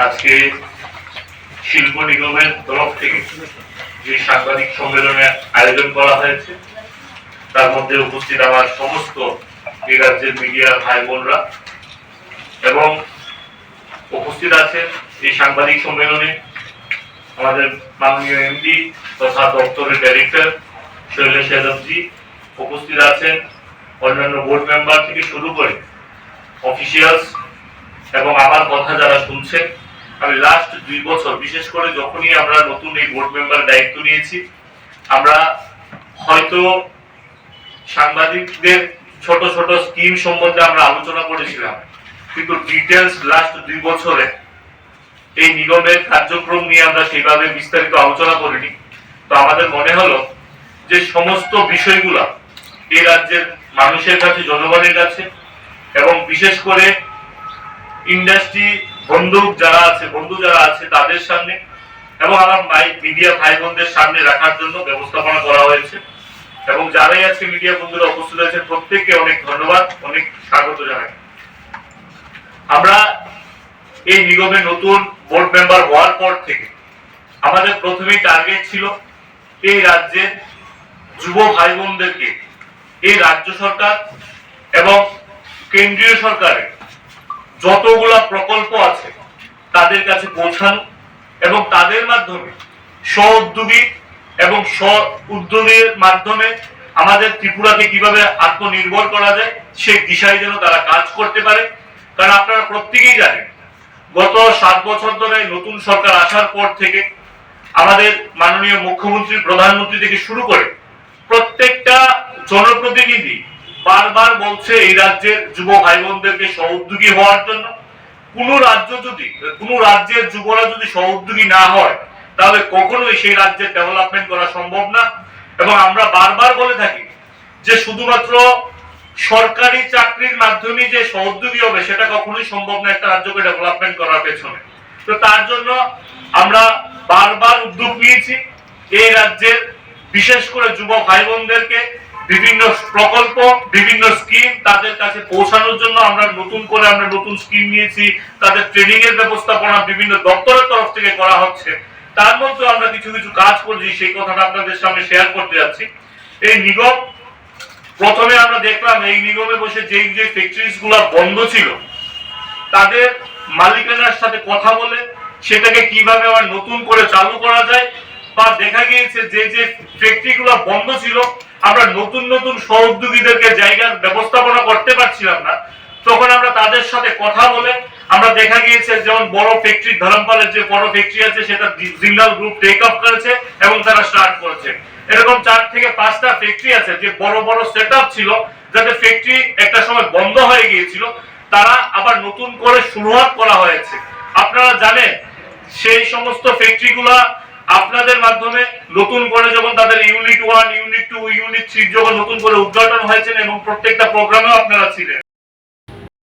আজকে শিল্প নিগমের তরফ থেকে যে সাংবাদিক সম্মেলনের আয়োজন করা হয়েছে তার মধ্যে উপস্থিত আমার সমস্ত এই রাজ্যের মিডিয়া ভাই বোনরা এবং উপস্থিত আছেন এই সাংবাদিক সম্মেলনে আমাদের মাননীয় এমডি তথা দপ্তরের ডাইরেক্টর শৈলেশ যাদবজি, উপস্থিত আছেন অন্যান্য বোর্ড মেম্বার থেকে শুরু করে অফিসিয়ালস এবং আমার কথা যারা শুনছেন। আমি লাস্ট 2 বছর বিশেষ করে যখনই আমরা নতুন এই বোর্ড মেম্বার দায়িত্ব নিয়েছি, আমরা হয়তো সাংবাদিকদের ছোট ছোট স্কিম সম্বন্ধে আমরা আলোচনা করেছিলাম, কিন্তু ডিটেলস লাস্ট 2 বছরে এই নিগমের কার্যক্রম নিয়ে আমরা সেইভাবে বিস্তারিত আলোচনা করিনি। তো আমাদের মনে হলো যে সমস্ত বিষয়গুলা এই রাজ্যের মানুষের কাছে, জনগণের কাছে এবং বিশেষ করে ইন্ডাস্ট্রি বন্ধু যারা আছে তাদের সামনে এবং আমার মিডিয়া ভাই বোনদের সামনে রাখার জন্য ব্যবস্থাপনা করা হয়েছে। এবং যারাই আজকে মিডিয়া বন্ধুরা উপস্থিত আছেন প্রত্যেককে অনেক ধন্যবাদ, অনেক স্বাগত জানাই। আমরা এই নিগমের নতুন বোর্ড মেম্বার হওয়ার পর থেকে আমাদের প্রথমেই টার্গেট ছিল এই রাজ্যের যুব ভাই বোনদেরকে এই রাজ্য সরকার এবং কেন্দ্রীয় সরকারের যতগুলা প্রকল্প আছে তাদের কাছে পৌঁছানো এবং তাদের মাধ্যমে স্ব-উদ্যোগী এবং স্ব-উদ্যোগের মাধ্যমে আমাদের ত্রিপুরাকে কিভাবে আত্মনির্ভর করা যায় সেই দিশায় যেন তারা কাজ করতে পারে। কারণ আপনারা প্রত্যেকেই জানেন গত 7 বছর ধরে নতুন সরকার আসার পর থেকে আমাদের মাননীয় মুখ্যমন্ত্রী, প্রধানমন্ত্রী থেকে শুরু করে প্রত্যেকটা জনপ্রতিনিধি বারবার বলছে এই রাজ্যের যুব ভাই বোনদেরকে স্ব-উদ্যোগী হওয়ার জন্য। কোন রাজ্যের যুবরা যদি স্ব-উদ্যোগী না হয় তাহলে কখনোই সেই রাজ্যের ডেভেলপমেন্ট করা সম্ভব না। এবং আমরা বারবার বলে থাকি যে শুধুমাত্র সরকারি চাকরির মাধ্যমে যে স্ব-উদ্যোগী হবে সেটা কখনোই সম্ভব না একটা রাজ্যকে ডেভেলপমেন্ট করার পেছনে। তো তার জন্য আমরা বারবার উদ্যোগ নিয়েছি এই রাজ্যের বিশেষ করে যুব ভাই বোনদেরকে বিভিন্ন প্রকল্প, বিভিন্ন স্কিম তাদের কাছে পৌঁছানোর জন্য আমরা নতুন স্কিম নিয়েছি। তাদের ট্রেনিং এর ব্যবস্থাপনা বিভিন্ন দপ্তরের তরফ থেকে করা হচ্ছে। তার মধ্যে আমরা কিছু কিছু কাজ করছি, সেই কথাটা আপনাদের সামনে শেয়ার করতে যাচ্ছি। এই নিগম প্রথমে আমরা দেখলাম এই নিগমে বসে যে ফ্যাক্টরিজ গুলা বন্ধ ছিল তাদের মালিকানার সাথে কথা বলে সেটাকে কিভাবে আবার নতুন করে চালু করা যায়, বা দেখা গিয়েছে যে ফ্যাক্টরি গুলা বন্ধ ছিল আমরা নতুন স্ব-উদ্যোগীদেরকে জায়গার ব্যবস্থাপনা করতে পারছিলাম না, তখন আমরা তাদের সাথে কথা বলে আমরা দেখা গিয়েছে যেমন বড় ফ্যাক্টরি ধরমপালের যে বড় ফ্যাক্টরি আছে সেটা জিন্দাল গ্রুপ টেক আপ করেছে এবং তারা স্টার্ট করেছে। এরকম 4 থেকে 5টা ফ্যাক্টরি আছে যে বড় সেটআপ ছিল, যাদের ফ্যাক্টরি একটা সময় বন্ধ হয়ে গিয়েছিল, তারা আবার নতুন করে শুরুয়াত করা হয়েছে। আপনারা জানেন সেই সমস্ত ফ্যাক্টরিগুলা আপনাদের মাধ্যমে নতুন করে যখন তাদের ইউনিট 1, ইউনিট 2, ইউনিট 3 যখন নতুন করে উদ্ঘাটন হয়েছে এবং প্রত্যেকটা প্রোগ্রামেও আপনারা ছিলেন,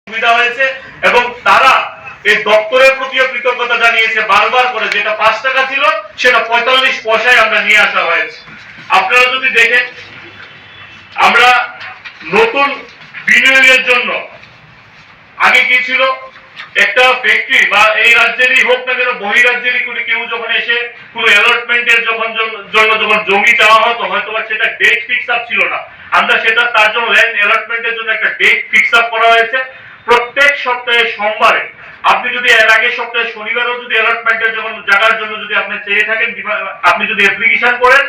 সুবিধা হয়েছে এবং তারা এই দপ্তরের প্রতিও কৃতজ্ঞতা জানিয়েছে বারবার করে। যেটা 5 টাকা ছিল সেটা 45 পয়সায় আমরা নিয়ে আসা হয়েছে। আপনারা যদি দেখেন আমরা নতুন বিনিয়োগের জন্য আগে কি ছিল, একটা ফ্যাক্টরি বা এই রাজ্যেরই হোক না কেন বহিরাজ্যেরই কেউ যখন এসে কোনো অ্যালটমেন্টের জন্য যখন জমি চাওয়া হতো হয়তো সেটা ডেট ফিক্স আপ ছিল না, আমরা সেটা তার জন্য ল্যান্ড অ্যালটমেন্টের জন্য একটা ডেট ফিক্স আপ করা হয়েছে। প্রত্যেক সপ্তাহে সোমবারে আপনি যদি এর আগের সপ্তাহে শনিবারও যদি অ্যালটমেন্টের জায়গার জন্য যদি আপনি চেয়ে থাকেন, আপনি যদি অ্যাপ্লিকেশন করেন,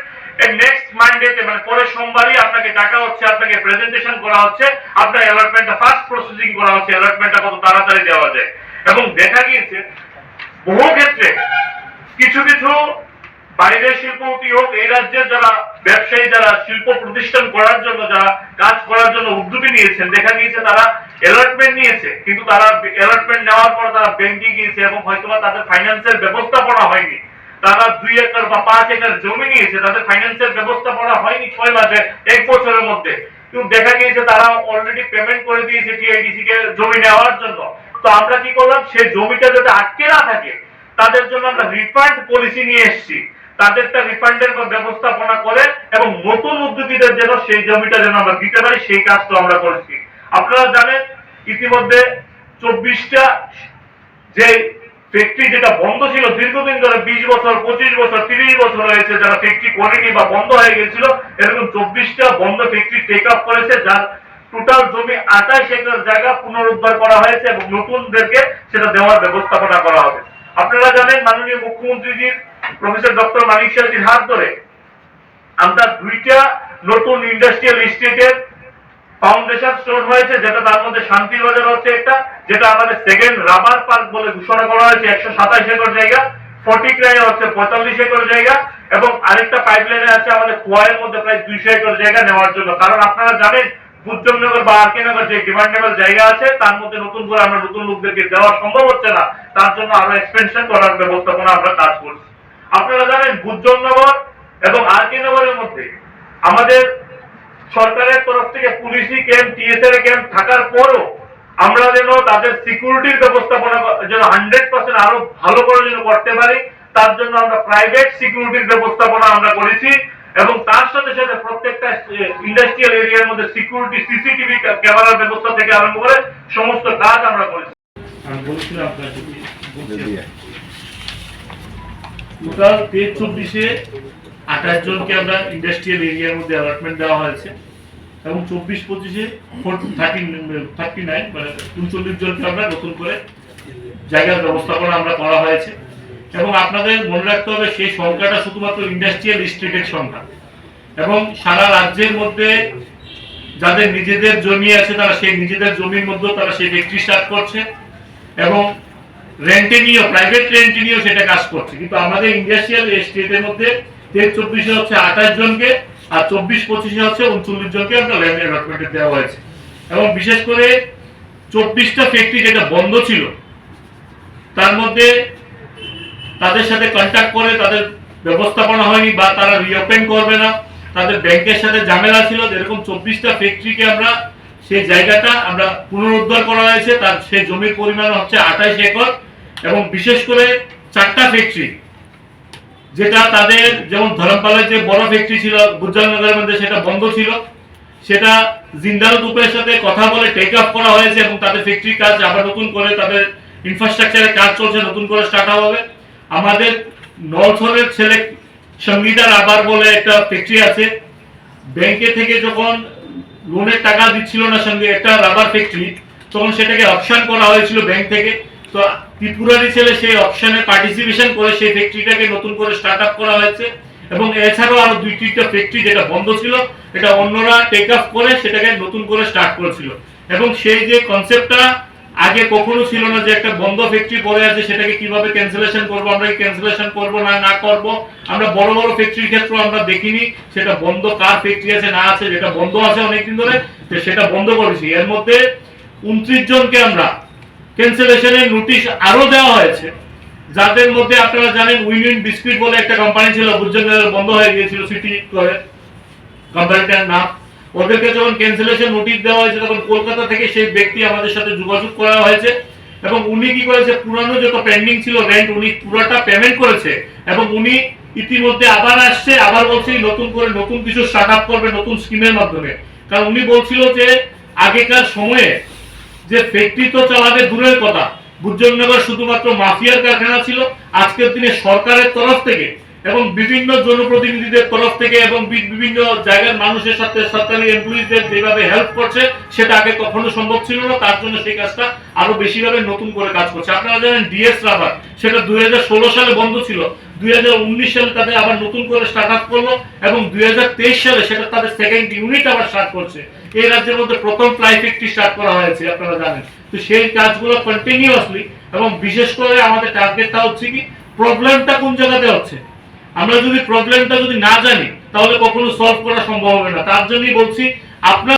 নেক্সট মানডেতে মানে পরের সোমবারই আপনাকে ডাকা হচ্ছে, আপনাকে প্রেজেন্টেশন করা হচ্ছে, আপনার অ্যালটমেন্টটা ফার্স্ট প্রসেসিং করা হচ্ছে, অ্যালটমেন্টটা কত তাড়াতাড়ি দেওয়া যায়। এবং দেখা গিয়েছে বহু ক্ষেত্রে কিছু বাইরের শিল্পপতি হোক, এই রাজ্যের যারা ব্যবসায়ী, যারা শিল্প প্রতিষ্ঠান করার জন্য, যারা কাজ করার জন্য উদ্যোগী নিয়েছেন, দেখা গিয়েছে তারা অ্যালটমেন্ট নিয়েছে, কিন্তু তারা অ্যালটমেন্ট নেওয়ার পর তারা ব্যাংকে গিয়েছে এবং হয়তো তাদের ফাইন্যান্সের ব্যবস্থাপনা হয়নি। তারা 2 একর বা 5 একর জমি নিয়েছে, তাদের ফাইন্যান্সের ব্যবস্থাপনা হয়নি 6 মাসে, 1 বছরের মধ্যে, কিন্তু দেখা গিয়েছে তারা অলরেডি পেমেন্ট করে দিয়েছে টিআইডিসি কে জমি নেওয়ার জন্য। তো আমরা কি করলাম, সেই জমিটা যাতে আটকে না থাকে তাদের জন্য আমরা রিফান্ড পলিসি নিয়ে এসেছি, তাদেরটা রিফান্ডের ব্যবস্থাপনা করে এবং নতুন উদ্যোগীদের যেন সেই জমিটা যেন আমরা দিতে পারি সেই কাজটা আমরা করেছি। আপনারা জানেন ইতিমধ্যে 24টা যে ফ্যাক্টরি যেটা বন্ধ ছিল দীর্ঘদিন ধরে 20 বছর 25 বছর 30 বছর হয়েছে, যারা ফ্যাক্টরি করেনি বা বন্ধ হয়ে গেছিল, এরকম 24টা বন্ধ ফ্যাক্টরি টেক আপ করেছে, যার টোটাল জমি 28 একর জায়গা পুনরুদ্ধার করা হয়েছে এবং নতুনদেরকে সেটা দেওয়ার ব্যবস্থাপনা করা হবে। আপনারা জানেন মাননীয় মুখ্যমন্ত্রীজির প্রফেসর ডক্টর মানিক সাহাজির হাত ধরে আমরা 2টা নতুন ইন্ডাস্ট্রিয়াল এস্টেটের ফাউন্ডেশন স্টোন হয়েছে, যেটা তার মধ্যে শান্তিবাজার হচ্ছে একটা, যেটা আমাদের সেকেন্ড রাবার পার্ক বলে ঘোষণা করা হয়েছে 127 একর জায়গা, ফটিকরায় হচ্ছে 45 একর জায়গা, এবং আরেকটা পাইপলাইনে আছে আমাদের কোয়ারের মধ্যে প্রায় 200 একর জায়গা নেওয়ার জন্য। কারণ আপনারা জানেন বুদ্ধনগর বা আর কে নগর যে ডিমান্ডেবল জায়গা আছে তার মধ্যে নতুন করে আমরা নতুন লোকদেরকে দেওয়া সম্ভব হচ্ছে না, তার জন্য আরো এক্সপেনশন করার ব্যবস্থাপনা আমরা কাজ করছি। আপনারা জানেন বুদ্ধনগর এবং আর কে নগরের মধ্যে আমাদের সরকারের তরফ থেকে পুলিশি ক্যাম্প টিএসআর ক্যাম্প থাকার পরও আমরা যেন তাদের সিকিউরিটির ব্যবস্থাপনা যেন 100% আরো ভালো করে যেন করতে পারি, তার জন্য আমরা প্রাইভেট সিকিউরিটির ব্যবস্থাপনা আমরা করেছি, এবং তার সাথে সাথে প্রত্যেকটা ইন্ডাস্ট্রিয়াল এরিয়ার মধ্যে সিকিউরিটি সিসিটিভি ক্যামেরার ব্যবস্থা থেকে আরম্ভ করে সমস্ত কাজ আমরা করেছি। আমি বলছিলাম আপনাকে টোটাল 23-24-এ 28 জনকে আমরা ইন্ডাস্ট্রিয়াল এরিয়ার মধ্যে অ্যালটমেন্ট দেওয়া হয়েছে, এবং 24-25-এ 39 মানে 39 জনকে আমরা নতুন করে জায়গার ব্যবস্থাপনা আমরা করা হয়েছে। এবং আপনাদের মনে রাখতে হবে সেই সংখ্যাটা শুধুমাত্র ইন্ডাস্ট্রিয়াল স্টেটের সংখ্যা, এবং সারা রাজ্যের মধ্যে যাদের নিজেদের জমি আছে তারা সেই নিজেদের জমির মধ্যে তারা সেই ফ্যাক্টরি স্টার্ট করছে, এবং রেন্টে নিয়েও প্রাইভেট রেন্টে নিয়েও সেটা কাজ করছে। কিন্তু আমাদের ইন্ডাস্ট্রিয়াল এস্টেটের মধ্যে 23-24-এ হচ্ছে 28 জনকে, আর 24-25-এ হচ্ছে 39 জনকে আমরা ল্যান্ড অ্যালটমেন্টে দেওয়া হয়েছে। এবং বিশেষ করে 24টা ফ্যাক্টরি যেটা বন্ধ ছিল তার মধ্যে তাদের সাথে কন্ট্যাক্ট করে তাদের ব্যবস্থাপনা হয়নি বা তারা রিওপেন করবে না, তাদের ব্যাংকের সাথে ঝামেলা ছিল, এরকম 24টা ফ্যাক্টরিকে আমরা সেই জায়গাটা আমরা পুনরুদ্ধার করা হয়েছে। তার সেই জমির পরিমাণ হচ্ছে 28 একর, এবং বিশেষ করে 4টা ফ্যাক্টরি যেটা তাদের যেমন ধরমপালের যে বড় ফ্যাক্টরি ছিল বুদ্ধনগরের মধ্যে সেটা বন্ধ ছিল, সেটা জিন্দাল গ্রুপের সাথে কথা বলে টেক আপ করা হয়েছে, এবং তাদের ফ্যাক্টরি কাজ আবার নতুন করে তাদের ইনফ্রাস্ট্রাকচারের কাজ চলছে, নতুন করে স্টার্ট হবে। আমাদের নলছড়ের ছেলে সঙ্গীতা রাবার বলে একটা ফ্যাক্টরি আছে, ব্যাংকে থেকে যখন লোনের টাকা দিচ্ছিল না সঙ্গে একটা রাবার ফ্যাক্টরি, তখন সেটাকে অপশন করা হয়েছিল ব্যাংক থেকে। তো ত্রিপুরারি ছেলে সেই অপশনে পার্টিসিপেশন করে সেই ফ্যাক্টরিটাকে নতুন করে স্টার্ট আপ করা হয়েছে, এবং এছাড়াও আরো 2-3টা ফ্যাক্টরি যেটা বন্ধ ছিল এটা অন্যরা টেক আপ করে সেটাকে নতুন করে স্টার্ট করেছিল। এবং সেই যে কনসেপ্টটা আগে কখনো ছিল না যে একটা বন্ধ ফ্যাক্টরি পড়ে আছে সেটাকে কিভাবে ক্যান্সেলেশন করবো, আমরা কি ক্যান্সেলেশন করবো না করবো, আমরা বড় বড় ফ্যাক্টরির ক্ষেত্রে আমরা দেখিনি সেটা বন্ধ কার ফ্যাক্টরি আছে না আছে, যেটা বন্ধ আছে অনেকদিন ধরে সেটা বন্ধ করেছি। এর মধ্যে 29 জনকে আমরা ক্যান্সেলেশনের নোটিশ আরো দেওয়া হয়েছে, যাদের মধ্যে আপনারা জানেন উইন বিস্কুট বলে একটা কোম্পানি ছিল বুদ্ধনগরে বন্ধ হয়ে গিয়েছিল সিটি করে কোম্পানিটার নাম, ওদেরকে যখন ক্যান্সেলেশন নোটিশ দেওয়া হয়েছে তখন কলকাতা থেকে সেই ব্যক্তি আমাদের সাথে যোগাযোগ করা হয়েছে, এবং উনি কি করেছে পুরানো যত পেন্ডিং ছিল রেন্ট উনি পুরোটা পেমেন্ট করেছে, এবং উনি ইতিমধ্যে আবার আসছে, আবার বলছে নতুন করে নতুন কিছু স্টার্ট আপ করবে নতুন স্কিমের মাধ্যমে। কারণ উনি বলছিল যে আগেকার সময়ে যে ফ্যাক্টরি তো চালাবে দূরের কথা, বুদ্ধনগর শুধুমাত্র মাফিয়ার কারখানা ছিল, আজকের দিনে সরকারের তরফ থেকে এবং বিভিন্ন জনপ্রতিনিধিদের তরফ থেকে এবং বিভিন্ন জায়গার মানুষের সাথে সরকারি এমপ্লয়িজদের যেভাবে হেল্প করছে সেটা আগে কখনো সম্ভব ছিল না, তার জন্য সেই কাজটা আরো বেশিভাবে নতুন করে কাজ করছে। আপনারা জানেন ডিএস রাবার সেটা 2016 সালে বন্ধ ছিল, 2019 সালে তাদের আবার নতুন করে স্টার্ট আপ করলো, এবং 2023 সালে সেটা তাদের সেকেন্ড ইউনিট আবার স্টার্ট করছে। এই রাজ্যের মধ্যে প্রথম প্লাই ফ্যাক্টরি স্টার্ট করা হয়েছে আপনারা জানেন। তো সেই কাজগুলো কন্টিনিউয়াসলি, এবং বিশেষ করে আমাদের টার্গেটটা হচ্ছে কি প্রবলেমটা কোন জায়গাতে হচ্ছে, আমরা যদি প্রবলেমটা যদি না জানি তাহলে কখনো সলভ করা সম্ভব হবে না। তার জন্যই বলছি আপনার